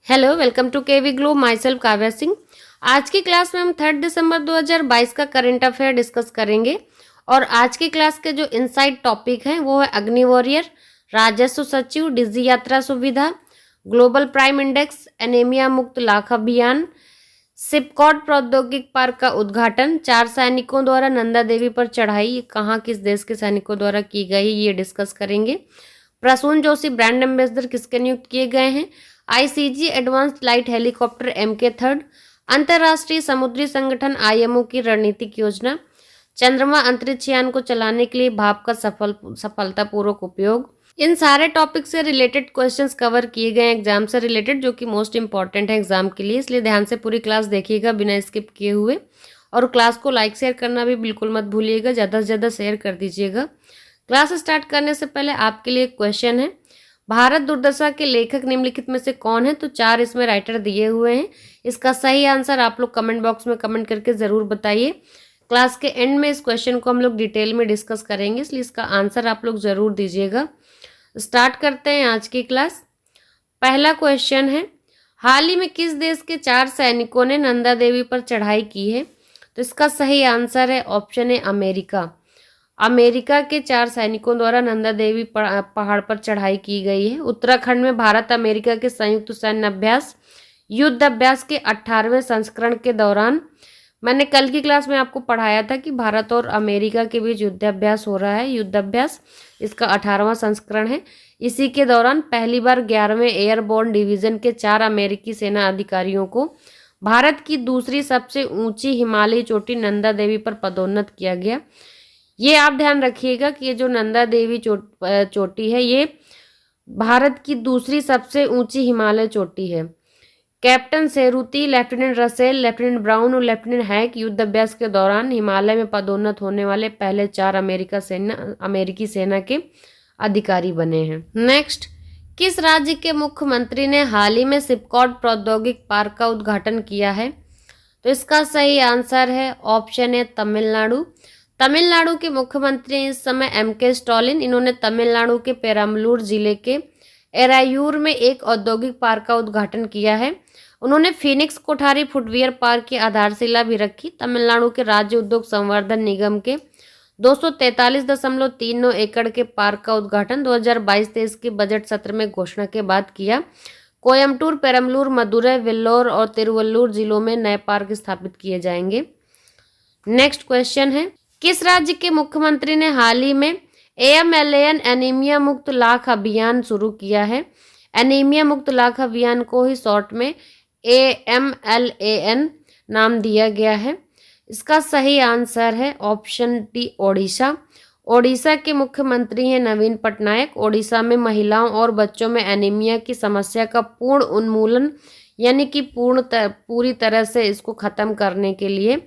Hello, welcome to KV glow. Myself Kavya Singh. आज की class में हम 3 दिसंबर 2022 का करंट अफेयर डिस्कस करेंगे। और आज की क्लास के जो इनसाइड टॉपिक हैं वो है अग्नि वॉरियर, राजस्व सचिव, डिजी यात्रा सुविधा, ग्लोबल प्राइम इंडेक्स, एनीमिया मुक्त लाख अभियान, सिपकॉट प्रौद्योगिक पार्क का उद्घाटन, 4 सैनिकों द्वारा नंदा देवी पर चढ़ाई, ये कहाँ किस देश के सैनिकों द्वारा की गई ये डिस्कस करेंगे। प्रसून जोशी ब्रांड एम्बेसडर किसके नियुक्त किए गए हैं। ICG advanced light helicopter MK3, अंतर्राष्ट्रीय समुद्री संगठन IMO की रणनीतिक योजना, चंद्रमा अंतरिक्ष यान को चलाने के लिए भाप का सफलतापूर्वक उपयोग। इन सारे टॉपिक से रिलेटेड क्वेश्चंस कवर किए गए एग्जाम से रिलेटेड, जो कि मोस्ट इंपॉर्टेंट है एग्जाम के लिए, इसलिए ध्यान से पूरी क्लास देखिएगा बिना स्किप किए हुए। और क्लास को लाइक शेयर करना भी बिल्कुल मत भूलिएगा, ज़्यादा से ज़्यादा शेयर कर दीजिएगा। क्लास स्टार्ट करने से पहले आपके लिए एक क्वेश्चन है, भारत दुर्दशा के लेखक निम्नलिखित में से कौन है। तो 4 इसमें राइटर दिए हुए हैं। इसका सही आंसर आप लोग कमेंट बॉक्स में कमेंट करके ज़रूर बताइए। क्लास के एंड में इस क्वेश्चन को हम लोग डिटेल में डिस्कस करेंगे, इसलिए इसका आंसर आप लोग ज़रूर दीजिएगा। स्टार्ट करते हैं आज की क्लास। पहला क्वेश्चन है, हाल ही में किस देश के 4 सैनिकों ने नंदा देवी पर चढ़ाई की है। तो इसका सही आंसर है ऑप्शन ए अमेरिका। अमेरिका के 4 सैनिकों द्वारा नंदा देवी पहाड़ पर चढ़ाई की गई है। उत्तराखंड में भारत अमेरिका के संयुक्त सैन्य अभ्यास युद्ध अभ्यास के 18वें संस्करण के दौरान, मैंने कल की क्लास में आपको पढ़ाया था कि भारत और अमेरिका के बीच युद्ध अभ्यास हो रहा है। युद्ध अभ्यास इसका 18वां संस्करण है। इसी के दौरान पहली बार 11वें एयरबोर्न डिवीजन के 4 अमेरिकी सेना अधिकारियों को भारत की दूसरी सबसे ऊंची हिमालयी चोटी नंदा देवी पर पदोन्नत किया गया। ये आप ध्यान रखिएगा कि ये जो नंदा देवी चोटी है, ये भारत की दूसरी सबसे ऊंची हिमालय चोटी है। Captain Cerruti, lieutenant Russell, lieutenant Brown और लेफ्टिनेंट हैक युद्ध अभ्यास के दौरान हिमालय में पदोन्नत होने वाले पहले 4 अमेरिकी सेना के अधिकारी बने हैं। नेक्स्ट, किस राज्य के मुख्यमंत्री ने हाल ही में सिपकॉट प्रौद्योगिक पार्क का उद्घाटन किया है। तो इसका सही आंसर है ऑप्शन ए तमिलनाडु। तमिलनाडु के मुख्यमंत्री इस समय MK स्टालिन। इन्होंने तमिलनाडु के पेरम्बलूर जिले के एरायूर में एक औद्योगिक पार्क का उद्घाटन किया है। उन्होंने फिनिक्स कोठारी फुटवियर पार्क की आधारशिला भी रखी। तमिलनाडु के राज्य उद्योग संवर्धन निगम के 243.39 एकड़ के पार्क का उद्घाटन 2022-23 के बजट सत्र में घोषणा के बाद किया। कोयम्बटूर, पेरम्बलूर, मदुरै, वेल्लोर और तिरुवल्लूर जिलों में नए पार्क स्थापित किए जाएंगे। नेक्स्ट क्वेश्चन है, किस राज्य के मुख्यमंत्री ने हाल ही में AMLAN एनीमिया मुक्त लाख अभियान शुरू किया है। एनीमिया मुक्त लाख अभियान को ही शॉर्ट में AMLAN नाम दिया गया है। इसका सही आंसर है ऑप्शन डी ओडिशा। ओडिशा के मुख्यमंत्री हैं नवीन पटनायक। ओडिशा में महिलाओं और बच्चों में एनीमिया की समस्या का पूर्ण उन्मूलन, यानी कि पूरी तरह से इसको खत्म करने के लिए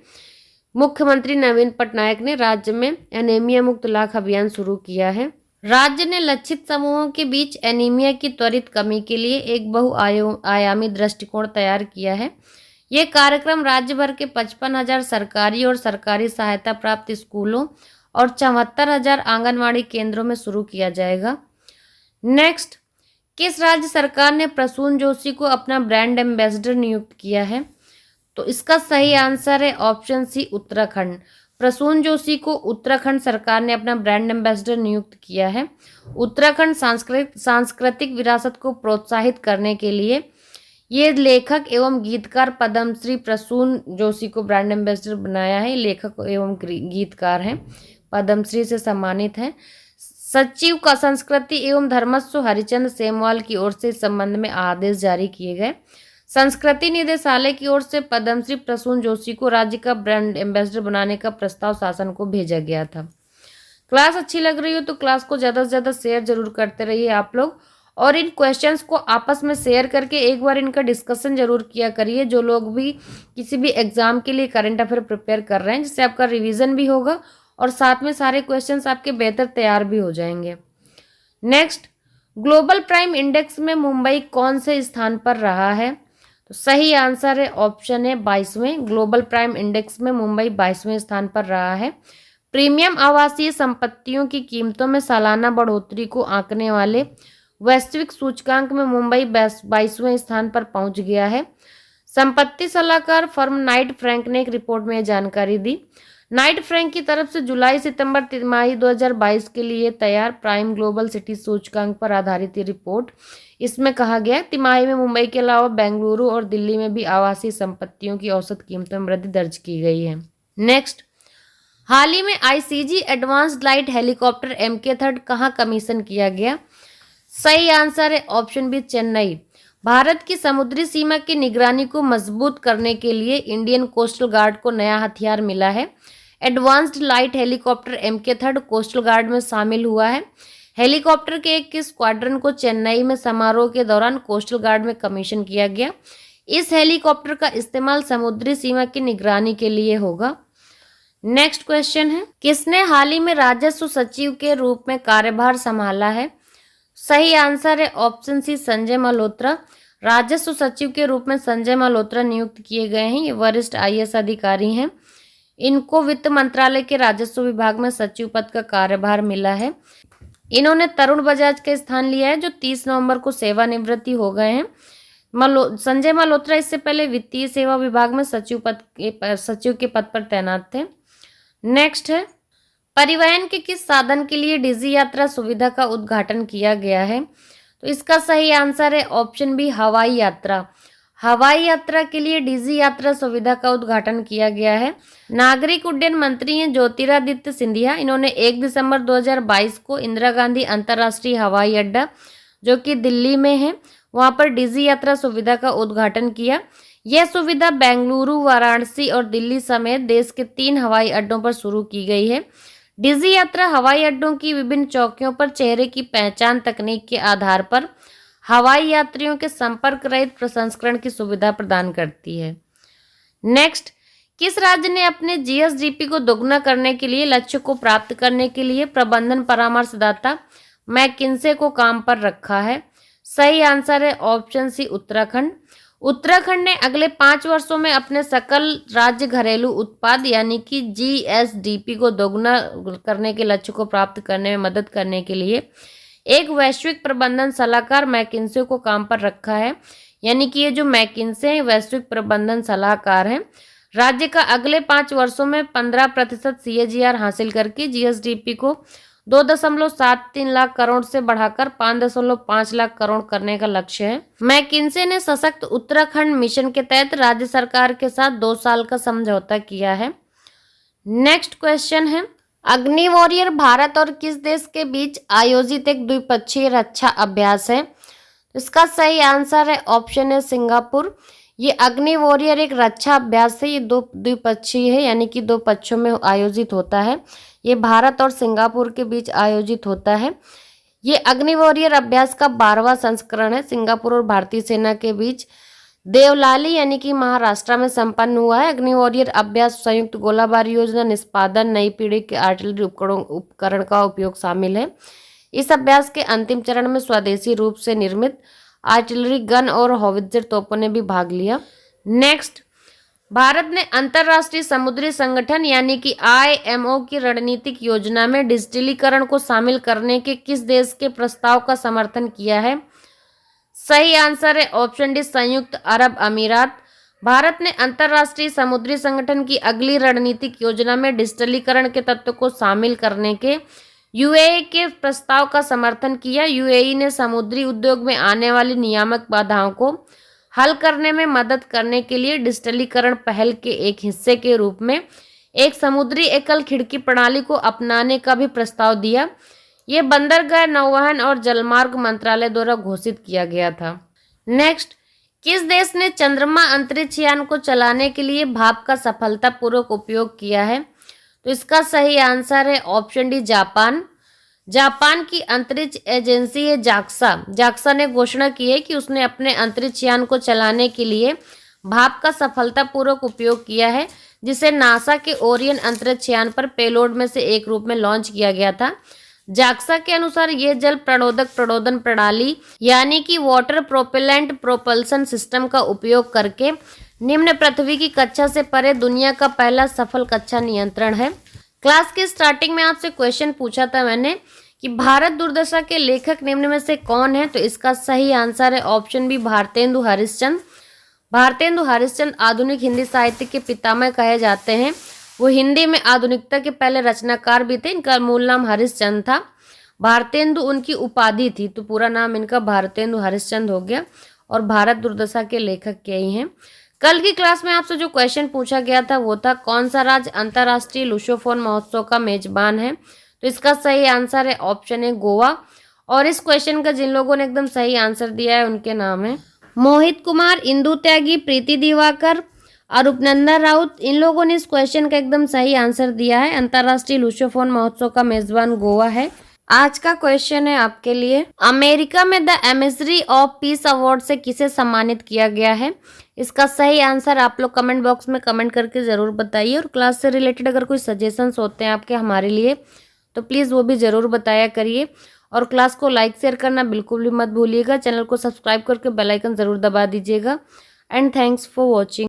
मुख्यमंत्री नवीन पटनायक ने राज्य में एनीमिया मुक्त लाख अभियान शुरू किया है। राज्य ने लक्षित समूहों के बीच एनीमिया की त्वरित कमी के लिए एक बहुआयामी दृष्टिकोण तैयार किया है। यह कार्यक्रम राज्य भर के 55,000 सरकारी और सरकारी सहायता प्राप्त स्कूलों और 74,000 आंगनवाड़ी केंद्रों में शुरू किया जाएगा। नेक्स्ट, किस राज्य सरकार ने प्रसून जोशी को अपना ब्रांड एम्बेसडर नियुक्त किया है। तो इसका सही आंसर है ऑप्शन सी उत्तराखंड। प्रसून जोशी को उत्तराखंड सरकार ने अपना ब्रांड एम्बेसडर नियुक्त किया है। उत्तराखंड सांस्कृतिक विरासत को प्रोत्साहित करने के लिए ये लेखक एवं गीतकार पद्मश्री प्रसून जोशी को ब्रांड एम्बेसडर बनाया है। लेखक एवं गीतकार हैं, पद्मश्री से सम्मानित हैं। सचिव का संस्कृति एवं धर्मस्व हरिचंद्र सेमवाल की ओर से इस संबंध में आदेश जारी किए गए। संस्कृति निदेशालय की ओर से पद्मश्री प्रसून जोशी को राज्य का ब्रांड एम्बेसडर बनाने का प्रस्ताव शासन को भेजा गया था। क्लास अच्छी लग रही हो तो क्लास को ज़्यादा से ज़्यादा शेयर जरूर करते रहिए आप लोग, और इन क्वेश्चंस को आपस में शेयर करके एक बार इनका डिस्कशन जरूर किया करिए। जो लोग भी किसी भी एग्जाम के लिए करंट अफेयर प्रिपेयर कर रहे हैं, जिससे आपका रिविजन भी होगा और साथ में सारे क्वेश्चन आपके बेहतर तैयार भी हो जाएंगे। नेक्स्ट, ग्लोबल प्राइम इंडेक्स में मुंबई कौन से स्थान पर रहा है। तो सही आंसर है ऑप्शन है 22वें। ग्लोबल प्राइम इंडेक्स में मुंबई 22वें स्थान पर रहा है। प्रीमियम आवासीय संपत्तियों की कीमतों में सालाना बढ़ोतरी को आंकने वाले वैश्विक सूचकांक में मुंबई 22वें स्थान पर पहुंच गया है। संपत्ति सलाहकार फर्म नाइट फ्रैंक ने एक रिपोर्ट में जानकारी दी। नाइट फ्रैंक की तरफ से जुलाई सितंबर तिमाही 2022 के लिए तैयार प्राइम ग्लोबल सिटी सूचकांक पर आधारित ये रिपोर्ट, इसमें कहा गया तिमाही में मुंबई के अलावा बेंगलुरु और दिल्ली में भी आवासीय संपत्तियों की औसत कीमतों में वृद्धि दर्ज की गई है। नेक्स्ट, हाल ही में ICG advanced light helicopter MK-3 कहाँ कमीशन किया गया? सही आंसर है ऑप्शन बी, चेन्नई। भारत की समुद्री सीमा की निगरानी को मजबूत करने के लिए इंडियन कोस्टल गार्ड को नया हथियार मिला है। Advanced light helicopter MK-3 coastal guard में शामिल हुआ है। हेलीकॉप्टर के एक स्क्वाड्रन को चेन्नई में समारोह के दौरान कोस्टल गार्ड में कमीशन किया गया। इस हेलीकॉप्टर का इस्तेमाल समुद्री सीमा की निगरानी के लिए होगा। नेक्स्ट क्वेश्चन है, किसने हाल ही में राजस्व सचिव के रूप में कार्यभार संभाला है? सही आंसर है ऑप्शन सी, संजय मल्होत्रा। राजस्व सचिव के रूप में संजय मल्होत्रा नियुक्त किए गए हैं। ये वरिष्ठ IAS अधिकारी हैं। इनको वित्त मंत्रालय के राजस्व विभाग में सचिव पद का कार्यभार मिला है। इन्होंने तरुण बजाज का स्थान लिया है, जो 30 नवंबर को सेवानिवृत्ति हो गए हैं। संजय मल्होत्रा इससे पहले वित्तीय सेवा विभाग में सचिव के पद पर तैनात थे। नेक्स्ट है, परिवहन के किस साधन के लिए डिजी यात्रा सुविधा का उद्घाटन किया गया है? तो इसका सही आंसर है ऑप्शन बी, हवाई यात्रा। हवाई यात्रा के लिए डिजी यात्रा सुविधा का उद्घाटन किया गया है। नागरिक उड्डयन मंत्री हैं ज्योतिरादित्य सिंधिया। इन्होंने 1 दिसंबर 2022 को इंदिरा गांधी अंतर्राष्ट्रीय हवाई अड्डा, जो कि दिल्ली में है, वहां पर डिजी यात्रा सुविधा का उद्घाटन किया। यह सुविधा बेंगलुरु, वाराणसी और दिल्ली समेत देश के 3 हवाई अड्डों पर शुरू की गई है। डिजी यात्रा हवाई अड्डों की विभिन्न चौकियों पर चेहरे की पहचान तकनीक के आधार पर हवाई यात्रियों के संपर्क रहित प्रसंस्करण की सुविधा प्रदान करती है। नेक्स्ट, किस राज्य ने अपने GSDP को दोगुना करने के लिए लक्ष्य को प्राप्त करने के लिए प्रबंधन परामर्शदाता मैकिन्से को काम पर रखा है? सही आंसर है ऑप्शन सी, उत्तराखंड। उत्तराखंड ने अगले 5 वर्षों में अपने सकल राज्य घरेलू उत्पाद यानी कि GSDP को दोगुना करने के लक्ष्य को प्राप्त करने में मदद करने के लिए एक वैश्विक प्रबंधन सलाहकार मैकिन्से को काम पर रखा है। यानी कि ये जो मैकिन्से वैश्विक प्रबंधन सलाहकार हैं, राज्य का अगले 5 वर्षों में 15% CAGR हासिल करके GSDP को 2.73 लाख करोड़ से बढ़ाकर 5.5 लाख करोड़ करने का लक्ष्य है। मैकिन्से ने सशक्त उत्तराखंड मिशन के तहत राज्य सरकार के साथ 2 साल का समझौता किया है। नेक्स्ट क्वेश्चन है, अग्नि वॉरियर भारत और किस देश के बीच आयोजित एक द्विपक्षीय रक्षा अभ्यास है? इसका सही आंसर है ऑप्शन है, सिंगापुर। ये अग्नि वॉरियर एक रक्षा अभ्यास है। ये द्विपक्षीय है, यानी कि 2 पक्षों में आयोजित होता है। ये भारत और सिंगापुर के बीच आयोजित होता है। ये अग्नि वॉरियर अभ्यास का 12वां संस्करण है। सिंगापुर और भारतीय सेना के बीच देवलाली यानी कि महाराष्ट्र में संपन्न हुआ है। अग्नि वॉरियर अभ्यास संयुक्त गोलाबारी योजना, निष्पादन, नई पीढ़ी के आर्टिलरी उपकरण का उपयोग शामिल है। इस अभ्यास के अंतिम चरण में स्वदेशी रूप से निर्मित आर्टिलरी गन और हॉवित्जर तोपों ने भी भाग लिया। नेक्स्ट, भारत ने अंतर्राष्ट्रीय समुद्री संगठन यानी कि IMO की रणनीतिक योजना में डिजिटलीकरण को शामिल करने के किस देश के प्रस्ताव का समर्थन किया है? सही आंसर है ऑप्शन डी, संयुक्त अरब अमीरात। भारत ने अंतर्राष्ट्रीय समुद्री संगठन की अगली रणनीतिक योजना में डिजिटलीकरण के तत्व को शामिल करने के UAE के प्रस्ताव का समर्थन किया। UAE ने समुद्री उद्योग में आने वाली नियामक बाधाओं को हल करने में मदद करने के लिए डिजिटलीकरण पहल के एक हिस्से के रूप में एक समुद्री एकल खिड़की प्रणाली को अपनाने का भी प्रस्ताव दिया। ये बंदरगाह, नौवहन और जलमार्ग मंत्रालय द्वारा घोषित किया गया था। नेक्स्ट, किस देश ने चंद्रमा अंतरिक्ष यान को चलाने के लिए भाप का सफलतापूर्वक उपयोग किया है? तो इसका सही आंसर है ऑप्शन डी, जापान। जापान की अंतरिक्ष एजेंसी है जाक्सा ने घोषणा की है कि उसने अपने अंतरिक्ष यान को चलाने के लिए भाप का सफलतापूर्वक उपयोग किया है, जिसे नासा के ओरियन अंतरिक्ष यान पर पेलोड में से एक रूप में लॉन्च किया गया था। जाक्सा के अनुसार यह जल प्रणोदक प्रणोदन प्रणाली यानी कि वाटर प्रोपेलेंट प्रोपल्सन सिस्टम का उपयोग करके निम्न पृथ्वी की कक्षा से परे दुनिया का पहला सफल कक्षा नियंत्रण है। क्लास के स्टार्टिंग में आपसे क्वेश्चन पूछा था मैंने कि कि भारत दुर्दशा के लेखक निम्न में से कौन है, तो इसका सही आंसर है ऑप्शन बी भारतेंदु हरिश्चंद्र। भारतेंदु हरिश्चंद्र आधुनिक हिंदी साहित्य के पितामह कहे जाते हैं। वो हिंदी में आधुनिकता के पहले रचनाकार भी थे। इनका मूल नाम हरिश्चंद्र था। भारतेंदु उनकी उपाधि थी, तो पूरा नाम इनका भारतेंदु हरिश्चंद्र हो गया। और भारत दुर्दशा के लेखक यही हैं। कल की क्लास में आपसे जो क्वेश्चन पूछा गया था वो था कौन सा राज्य अंतर्राष्ट्रीय लुसोफोन महोत्सव का मेजबान है, तो इसका सही आंसर है ऑप्शन है गोवा। और इस क्वेश्चन का जिन लोगों ने एकदम सही आंसर दिया है उनके नाम है मोहित कुमार, इंदु त्यागी, प्रीति दिवाकर और उपनंदन राउत। इन लोगों ने इस क्वेश्चन का एकदम सही आंसर दिया है। अंतर्राष्ट्रीय लुसोफोन महोत्सव का मेजबान गोवा है। आज का क्वेश्चन है आपके लिए, अमेरिका में the emissary of peace award से किसे सम्मानित किया गया है। इसका सही आंसर आप लोग कमेंट बॉक्स में कमेंट करके ज़रूर बताइए। और क्लास से रिलेटेड अगर कोई सजेशंस होते हैं आपके हमारे लिए तो प्लीज़ वो भी ज़रूर बताया करिए। और क्लास को लाइक शेयर करना बिल्कुल भी मत भूलिएगा। चैनल को सब्सक्राइब करके बेल आइकन ज़रूर दबा दीजिएगा। And thanks for watching.